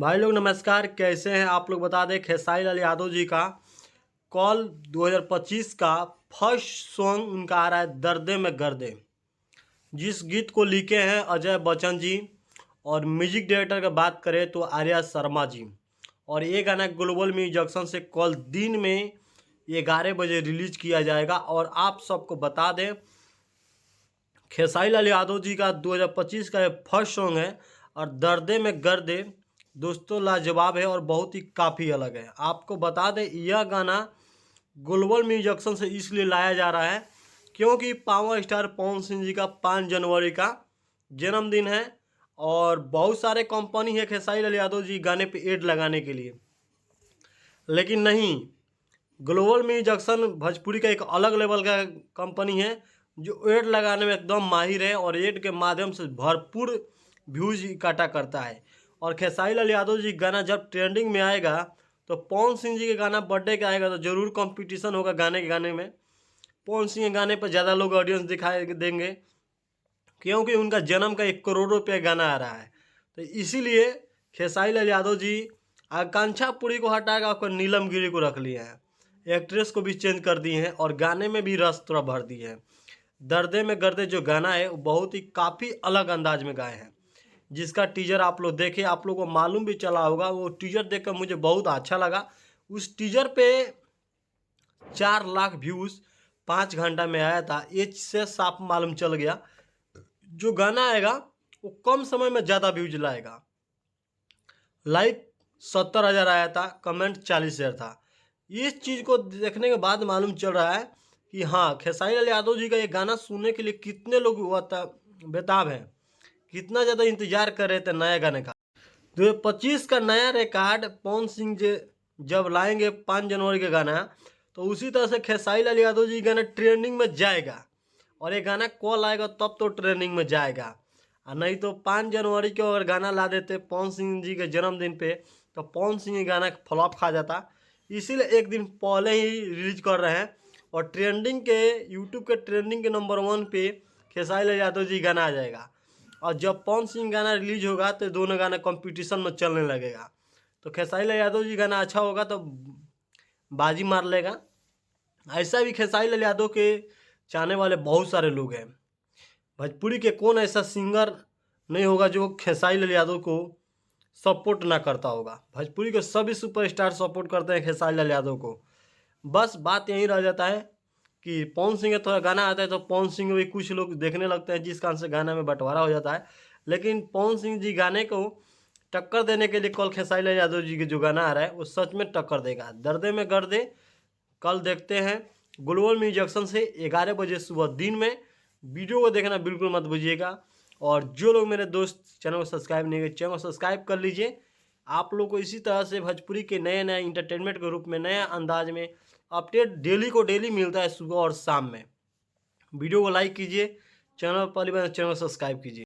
भाई लोग नमस्कार, कैसे हैं आप लोग? बता दें, खेसारी लाल यादव जी का कॉल 2025 का फर्स्ट सॉन्ग उनका आ रहा है दर्दे में गर्दे। जिस गीत को लिखे हैं अजय बच्चन जी और म्यूजिक डायरेक्टर की बात करें तो आर्या शर्मा जी। और ये गाना ग्लोबल म्यूजिक जंक्शन से कल दिन में 11 बजे रिलीज किया जाएगा। और आप सबको बता दें, खेसारी लाल यादव जी का 2025 का ये फर्स्ट सॉन्ग है और दर्दे में गर्दे दोस्तों लाजवाब है और बहुत ही काफ़ी अलग है। आपको बता दें, यह गाना ग्लोबल म्यूजिक से इसलिए लाया जा रहा है क्योंकि पावर स्टार पवन सिंह जी का 5 जनवरी का जन्मदिन है और बहुत सारे कंपनी है खेसारी लाल यादव जी गाने पे एड लगाने के लिए। लेकिन नहीं, ग्लोबल म्यूजिक भोजपुरी का एक अलग लेवल का कंपनी है जो एड लगाने में एकदम माहिर है और एड के माध्यम से भरपूर व्यूज इकट्ठा करता है। और खेसारी लाल यादव जी गाना जब ट्रेंडिंग में आएगा तो पवन सिंह जी के गाना बर्थडे का आएगा तो ज़रूर कंपटीशन होगा गाने में। पवन सिंह के गाने पर ज़्यादा लोग ऑडियंस दिखाई देंगे क्योंकि उनका जन्म का 1 करोड़ रुपये गाना आ रहा है। तो इसीलिए खेसारी लाल यादव जी आकांक्षा पुरी को हटाकर आपको नीलम गिरी को रख लिए हैं, एक्ट्रेस को भी चेंज कर दिए हैं और गाने में भी रस थोड़ा भर दिए हैं। दर्दे में गर्दे जो गाना है वो बहुत ही काफ़ी अलग अंदाज में गाए हैं, जिसका टीजर आप लोग देखे, आप लोग को मालूम भी चला होगा। वो टीजर देखकर मुझे बहुत अच्छा लगा। उस टीजर पे 4 लाख व्यूज़ 5 घंटा में आया था। ये से साफ मालूम चल गया जो गाना आएगा वो कम समय में ज़्यादा व्यूज लाएगा। लाइक 70,000 आया था, कमेंट 40,000 था। इस चीज़ को देखने के बाद मालूम चल रहा है कि हाँ, खेसारी लाल यादव जी का ये गाना सुनने के लिए कितने लोग बेताब हैं, कितना ज़्यादा इंतजार कर रहे थे नया गाने का। 2025 का नया रिकॉर्ड पवन सिंह जी जब लाएंगे 5 जनवरी का गाना, तो उसी तरह से खेसारी लाल यादव जी गाना ट्रेंडिंग में जाएगा। और ये गाना कॉल आएगा तब तो ट्रेंडिंग में जाएगा, और नहीं तो 5 जनवरी को अगर गाना ला देते पवन सिंह जी के जन्मदिन पे तो पवन सिंह ये गाना फ्लॉप खा जाता। इसीलिए एक दिन पहले ही रिलीज कर रहे हैं और ट्रेंडिंग के यूट्यूब के ट्रेंडिंग के नंबर 1 पे खेसारी लाल यादव जी गाना आ जाएगा। और जब पवन सिंह गाना रिलीज होगा तो दोनों गाना कंपटीशन में चलने लगेगा। तो खेसारी लाल यादव जी गाना अच्छा होगा तो बाजी मार लेगा। ऐसा भी खेसारी लाल यादव के चाहने वाले बहुत सारे लोग हैं। भोजपुरी के कौन ऐसा सिंगर नहीं होगा जो खेसारी लाल यादव को सपोर्ट ना करता होगा। भोजपुरी के सभी सुपरस्टार सपोर्ट करते हैं खेसारी लाल यादव को। बस बात यहीं रह जाता है कि पवन सिंह का थोड़ा गाना आता है तो पवन सिंह भी कुछ लोग देखने लगते हैं, जिस कारण से गाना में बंटवारा हो जाता है। लेकिन पवन सिंह जी गाने को टक्कर देने के लिए कल खेसारी लाल यादव जी के जो गाना आ रहा है वो सच में टक्कर देगा। दर्दे में गर्दे कल देखते हैं ग्लोबल म्यूजिक से 11 बजे सुबह दिन में। वीडियो को देखना बिल्कुल मत भूलिएगा। और जो लोग मेरे दोस्त चैनल को सब्सक्राइब नहीं किए, चैनल को सब्सक्राइब कर लीजिए। आप लोग को इसी तरह से भोजपुरी के नए नए इंटरटेनमेंट के रूप में नया अंदाज में अपडेट डेली को डेली मिलता है सुबह और शाम में। वीडियो को लाइक कीजिए, चैनल पहली बार चैनल को सब्सक्राइब कीजिए।